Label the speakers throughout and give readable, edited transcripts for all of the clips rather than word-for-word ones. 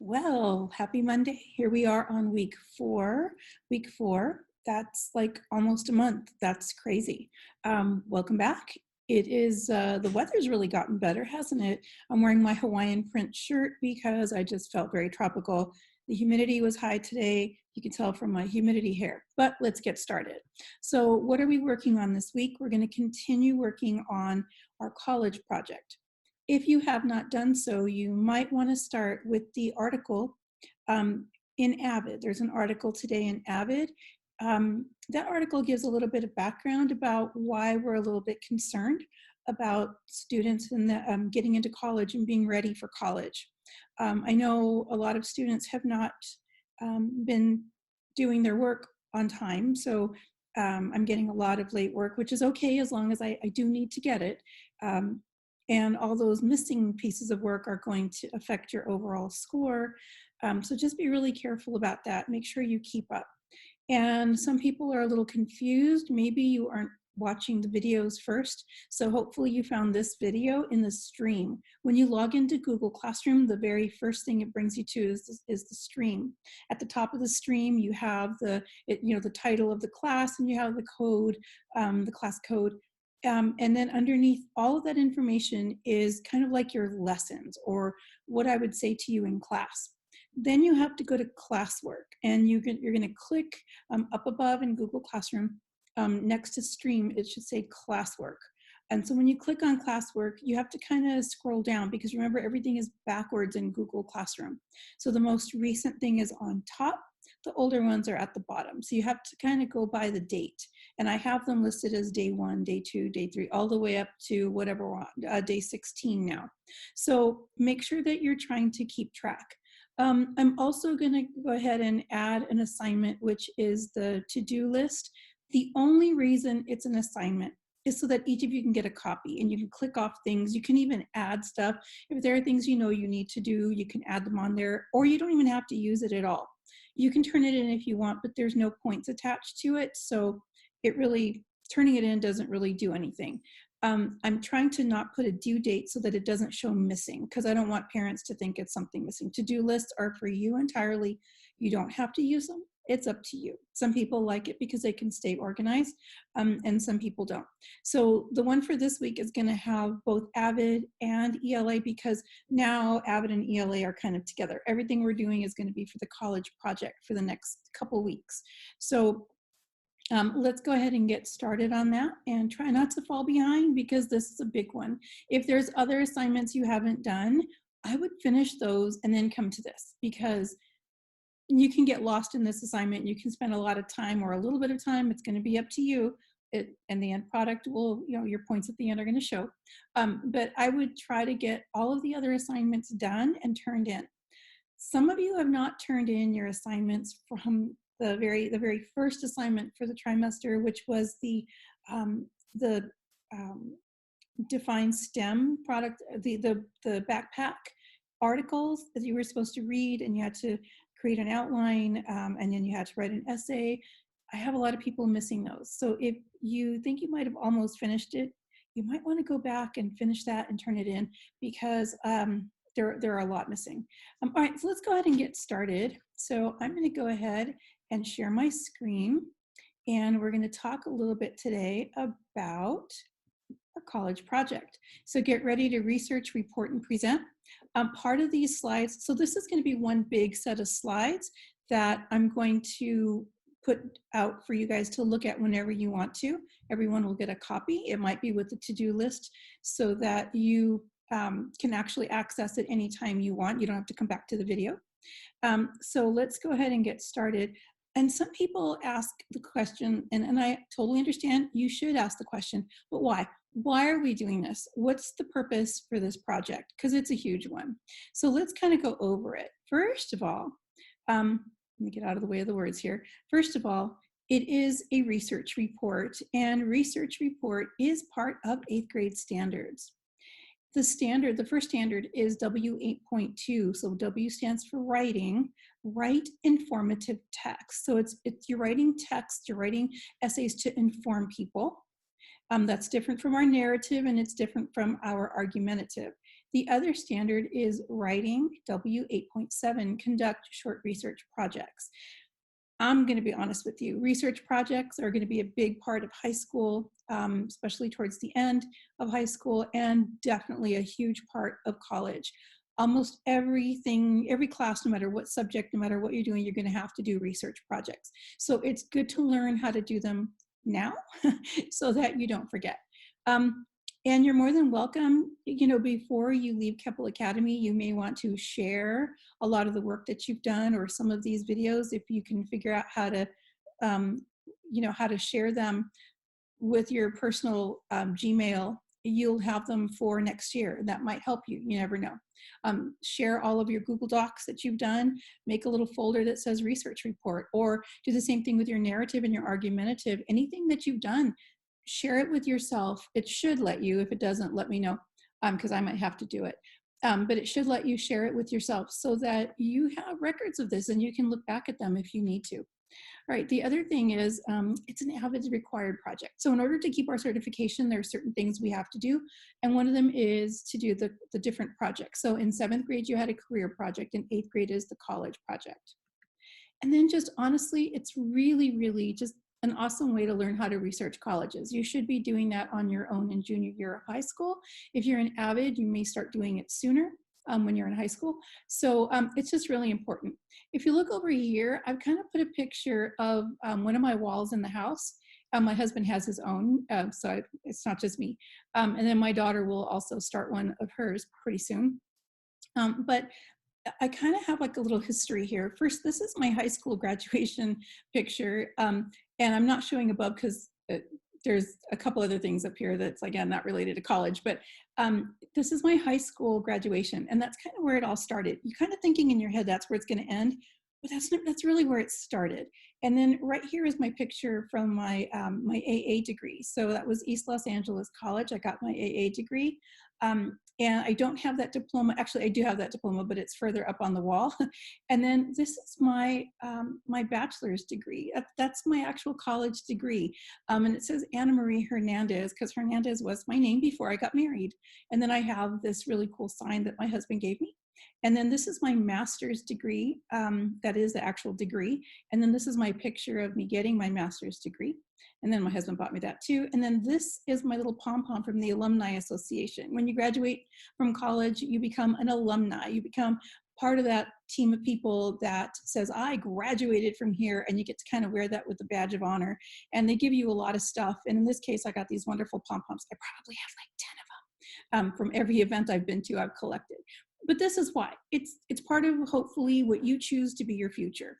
Speaker 1: Well, happy Monday. Here we are on week four. Week four, that's like almost a month. That's crazy. Welcome back. The weather's really gotten better, hasn't it? I'm wearing my Hawaiian print shirt because I just felt very tropical. The humidity was high today. You can tell from my humidity hair, but let's get started. So what are we working on this week? We're going to continue working on our college project. If you have not done so, you might want to start with the article in Avid. There's an article today in Avid. That article gives a little bit of background about why we're a little bit concerned about students and getting into college and being ready for college. I know a lot of students have not been doing their work on time, so I'm getting a lot of late work, which is okay as long as I do need to get it. And all those missing pieces of work are going to affect your overall score. So just be really careful about that. Make sure you keep up. And some people are a little confused. Maybe you aren't watching the videos first. So hopefully you found this video in the stream. When you log into Google Classroom, the very first thing it brings you to is the stream. At the top of the stream, you have the title of the class, and you have the code, the class code. And then underneath all of that information is kind of like your lessons, or what I would say to you in class. Then you have to go to classwork, and you're going to click up above in Google Classroom, next to stream, it should say classwork. And so when you click on classwork, you have to kind of scroll down, because remember, everything is backwards in Google Classroom. So the most recent thing is on top, the older ones are at the bottom. So you have to kind of go by the date. And I have them listed as day 1, day 2, day 3, all the way up to whatever we're on, day 16 now. So make sure that you're trying to keep track. I'm also going to go ahead and add an assignment, which is the to-do list. The only reason it's an assignment is so that each of you can get a copy, and you can click off things. You can even add stuff. If there are things you know you need to do, you can add them on there, or you don't even have to use it at all. You can turn it in if you want, but there's no points attached to it. So turning it in doesn't really do anything. I'm trying to not put a due date so that it doesn't show missing, because I don't want parents to think it's something missing. To-do lists are for you entirely. You don't have to use them. It's up to you. Some people like it because they can stay organized, and some people don't. So the one for this week is going to have both Avid and ELA, because now Avid and ELA are kind of together. Everything we're doing is going to be for the college project for the next couple weeks. So let's go ahead and get started on that, and try not to fall behind, because this is a big one. If there's other assignments you haven't done, I would finish those and then come to this, because you can get lost in this assignment. You can spend a lot of time or a little bit of time. It's going to be up to you. And the end product will, your points at the end are going to show. But I would try to get all of the other assignments done and turned in. Some of you have not turned in your assignments from the very first assignment for the trimester, which was the Define STEM product, the backpack articles that you were supposed to read, and you had to create an outline, and then you had to write an essay. I have a lot of people missing those. So if you think you might have almost finished it, you might want to go back and finish that and turn it in, because there are a lot missing. All right, so let's go ahead and get started. So I'm going to go ahead and share my screen, and we're going to talk a little bit today about our college project. So get ready to research, report, and present. Part of these slides, so this is going to be one big set of slides that I'm going to put out for you guys to look at whenever you want to. Everyone will get a copy. It might be with the to-do list, so that you can actually access it anytime you want. You don't have to come back to the video. So let's go ahead and get started. And some people ask the question, and I totally understand, you should ask the question, but why? Why are we doing this? What's the purpose for this project? Because it's a huge one. So let's kind of go over it. First of all, let me get out of the way of the words here. First of all, it is a research report, and research report is part of 8th grade standards. The first standard is W8.2. So W stands for writing. Write informative text. So it's you're writing text, you're writing essays to inform people. That's different from our narrative, and it's different from our argumentative. The other standard is writing, W8.7, conduct short research projects. I'm going to be honest with you, research projects are going to be a big part of high school, especially towards the end of high school, and definitely a huge part of college. Almost everything, every class, no matter what subject, no matter what you're doing, you're going to have to do research projects. So it's good to learn how to do them now so that you don't forget. And you're more than welcome, you know, before you leave Keppel Academy, you may want to share a lot of the work that you've done or some of these videos if you can figure out how to, you know, how to share them with your personal Gmail. You'll have them for next year. That might help you. You never know. Share all of your Google Docs that you've done. Make a little folder that says research report, or do the same thing with your narrative and your argumentative. Anything that you've done, share it with yourself. It should let you. If it doesn't, let me know, because I might have to do it. But it should let you share it with yourself so that you have records of this and you can look back at them if you need to. All right, the other thing is it's an AVID required project. So in order to keep our certification, there are certain things we have to do. And one of them is to do the different projects. So in 7th grade, you had a career project, and 8th grade is the college project. And then just honestly, it's really, really just an awesome way to learn how to research colleges. You should be doing that on your own in junior year of high school. If you're an AVID, you may start doing it sooner when you're in high school. So it's just really important. If you look over here, I've kind of put a picture of one of my walls in the house. My husband has his own, so it's not just me. And then my daughter will also start one of hers pretty soon. But I kind of have like a little history here. First, this is my high school graduation picture. And I'm not showing above because there's a couple other things up here that's, again, not related to college. But this is my high school graduation. And that's kind of where it all started. You're kind of thinking in your head that's where it's going to end. But that's really where it started. And then right here is my picture from my my AA degree. So that was East Los Angeles College. I got my AA degree. And I don't have that diploma. Actually, I do have that diploma, but it's further up on the wall. And then this is my my bachelor's degree. That's my actual college degree. And it says Anna Marie Hernandez because Hernandez was my name before I got married. And then I have this really cool sign that my husband gave me. And then this is my master's degree. That is the actual degree. And then this is my picture of me getting my master's degree. And then my husband bought me that too. And then this is my little pom-pom from the Alumni Association. When you graduate from college, you become an alumni. You become part of that team of people that says, I graduated from here, and you get to kind of wear that with the badge of honor. And they give you a lot of stuff. And in this case, I got these wonderful pom-poms. I probably have like 10 of them from every event I've been to, I've collected. But this is why. It's part of hopefully what you choose to be your future.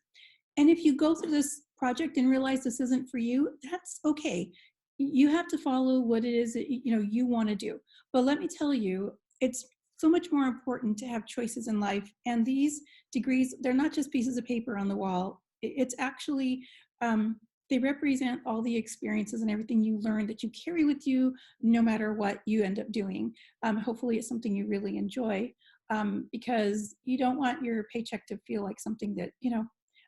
Speaker 1: And if you go through this project and realize this isn't for you, that's okay. You have to follow what it is that you want to do. But let me tell you, it's so much more important to have choices in life. And these degrees, they're not just pieces of paper on the wall. It's actually, they represent all the experiences and everything you learn that you carry with you no matter what you end up doing. Hopefully it's something you really enjoy. Because you don't want your paycheck to feel like something that,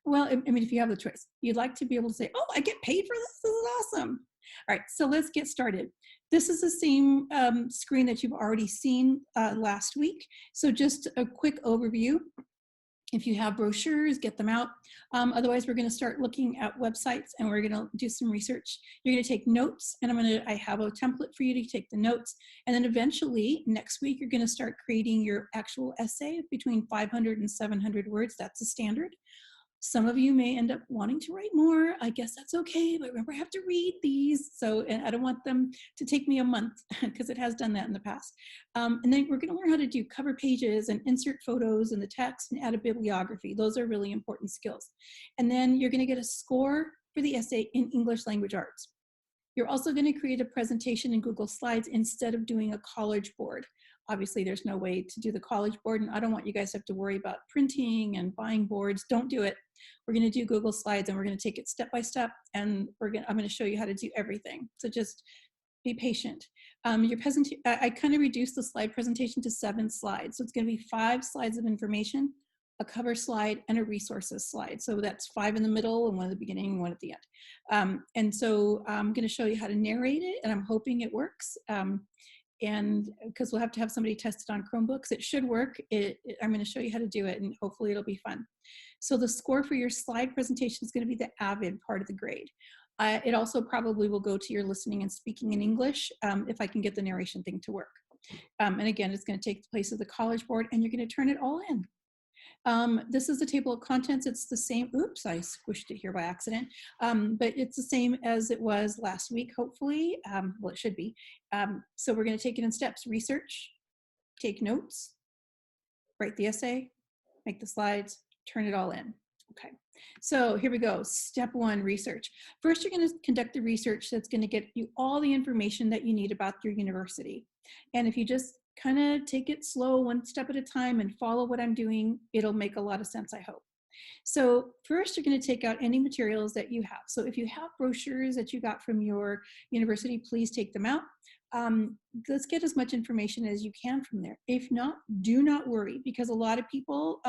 Speaker 1: well, I mean, if you have the choice, you'd like to be able to say, oh, I get paid for this. This is awesome. All right, so let's get started. This is the same screen that you've already seen last week. So just a quick overview. If you have brochures, get them out. Otherwise, we're going to start looking at websites and we're going to do some research. You're going to take notes, and I have a template for you to take the notes. And then eventually, next week, you're going to start creating your actual essay between 500 and 700 words. That's a standard. Some of you may end up wanting to write more. I guess that's okay, but remember, I have to read these. So, and I don't want them to take me a month because it has done that in the past. And then we're going to learn how to do cover pages and insert photos in the text and add a bibliography. Those are really important skills. And then you're going to get a score for the essay in English language arts. You're also going to create a presentation in Google Slides instead of doing a college board. Obviously, there's no way to do the college board, and I don't want you guys to have to worry about printing and buying boards. Don't do it. We're going to do Google Slides, and we're going to take it step by step, and I'm going to show you how to do everything. So just be patient. Your presentation, I kind of reduced the slide presentation to 7 slides. So it's going to be 5 slides of information, a cover slide, and a resources slide. So that's 5 in the middle and 1 at the beginning and 1 at the end. And so I'm going to show you how to narrate it, and I'm hoping it works. and because we'll have to have somebody test it on Chromebooks. It should work. I'm going to show you how to do it, and hopefully it'll be fun. So the score for your slide presentation is going to be the AVID part of the grade. It also probably will go to your listening and speaking in English if I can get the narration thing to work. And again, it's going to take the place of the College Board, and you're going to turn it all in. This is the table of contents. It's the same. Oops, I squished it here by accident. But it's the same as it was last week, hopefully. Well, it should be. So we're going to take it in steps. Research, take notes, write the essay, make the slides, turn it all in. Okay, so here we go. Step one, research. First, you're going to conduct the research that's going to get you all the information that you need about your university. And if you just kind of take it slow, one step at a time, and follow what I'm doing, it'll make a lot of sense, I hope. So first, you're going to take out any materials that you have. So if you have brochures that you got from your university, please take them out. Let's get as much information as you can from there. If not, do not worry, because a lot of people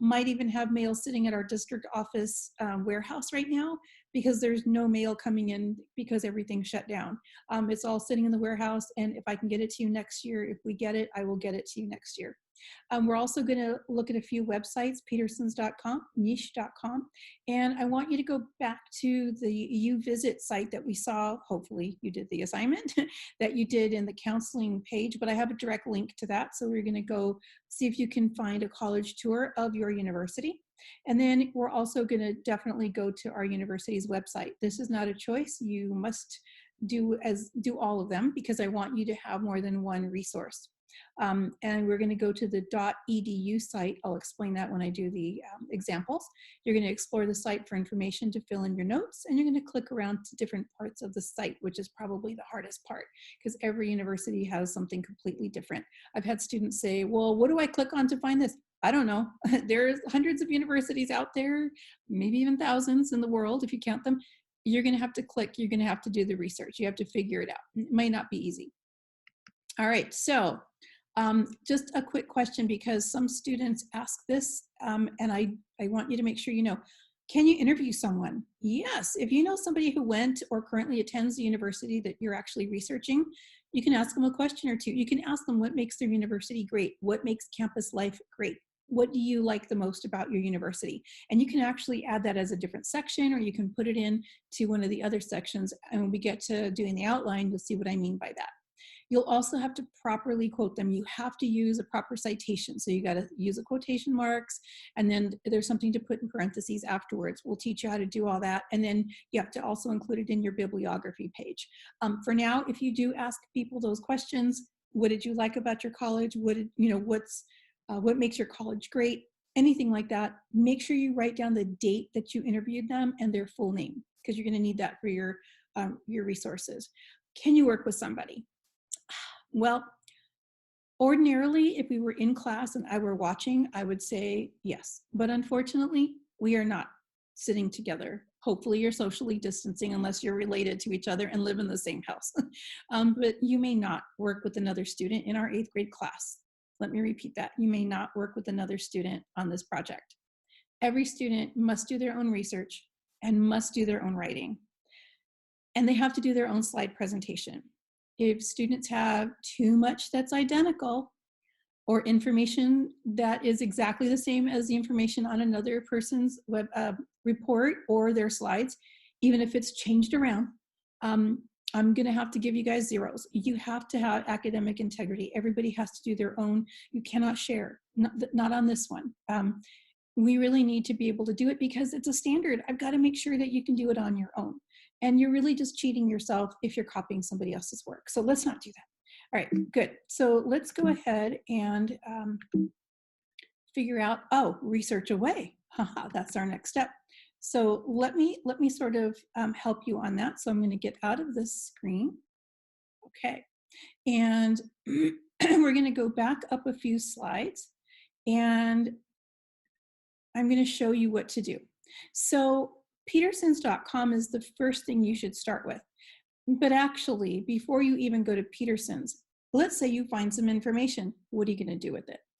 Speaker 1: might even have mail sitting at our district office warehouse right now, because there's no mail coming in because everything's shut down. It's all sitting in the warehouse, and if I can get it to you next year, if we get it, I will get it to you next year. We're also going to look at a few websites, petersons.com, niche.com, and I want you to go back to the UVisit site that we saw. Hopefully you did the assignment that you did in the counseling page, but I have a direct link to that. So we're going to go see if you can find a college tour of your university. And then we're also going to definitely go to our university's website. This is not a choice. You must do all of them, because I want you to have more than one resource. And we're going to go to the .edu site. I'll explain that when I do the examples. You're going to explore the site for information to fill in your notes, and you're going to click around to different parts of the site, which is probably the hardest part, because every university has something completely different. I've had students say, well, what do I click on to find this? I don't know. There's hundreds of universities out there, maybe even thousands in the world, if you count them. You're going to have to click. You're going to have to do the research. You have to figure it out. It might not be easy. All right, so just a quick question, because some students ask this, and I want you to make sure you know. Can you interview someone? Yes, if you know somebody who went or currently attends the university that you're actually researching, you can ask them a question or two. You can ask them what makes their university great, what makes campus life great, what do you like the most about your university? And you can actually add that as a different section, or you can put it in to one of the other sections. And when we get to doing the outline, you'll see what I mean by that. You'll also have to properly quote them. You have to use a proper citation. So you got to use the quotation marks, and then there's something to put in parentheses afterwards. We'll teach you how to do all that. And then you have to also include it in your bibliography page. For now, if you do ask people those questions, what did you like about your college? What makes your college great? Anything like that, make sure you write down the date that you interviewed them and their full name, because you're going to need that for your resources. Can you work with somebody? Well, ordinarily, if we were in class and I were watching, I would say yes. But unfortunately, we are not sitting together. Hopefully you're socially distancing unless you're related to each other and live in the same house. But you may not work with another student in our 8th grade class. Let me repeat that. You may not work with another student on this project. Every student must do their own research and must do their own writing. And they have to do their own slide presentation. If students have too much that's identical, or information that is exactly the same as the information on another person's web report or their slides, even if it's changed around, I'm going to have to give you guys zeros. You have to have academic integrity. Everybody has to do their own. You cannot share, not on this one. We really need to be able to do it because it's a standard. I've got to make sure that you can do it on your own. And you're really just cheating yourself if you're copying somebody else's work. So let's not do that. All right, good. So let's go ahead and figure out, research away. Haha, that's our next step. So let me sort of help you on that. So I'm going to get out of this screen. Okay, and we're going to go back up a few slides, and I'm going to show you what to do. So Petersons.com is the first thing you should start with. But actually, before you even go to Petersons, let's say you find some information. What are you going to do with it?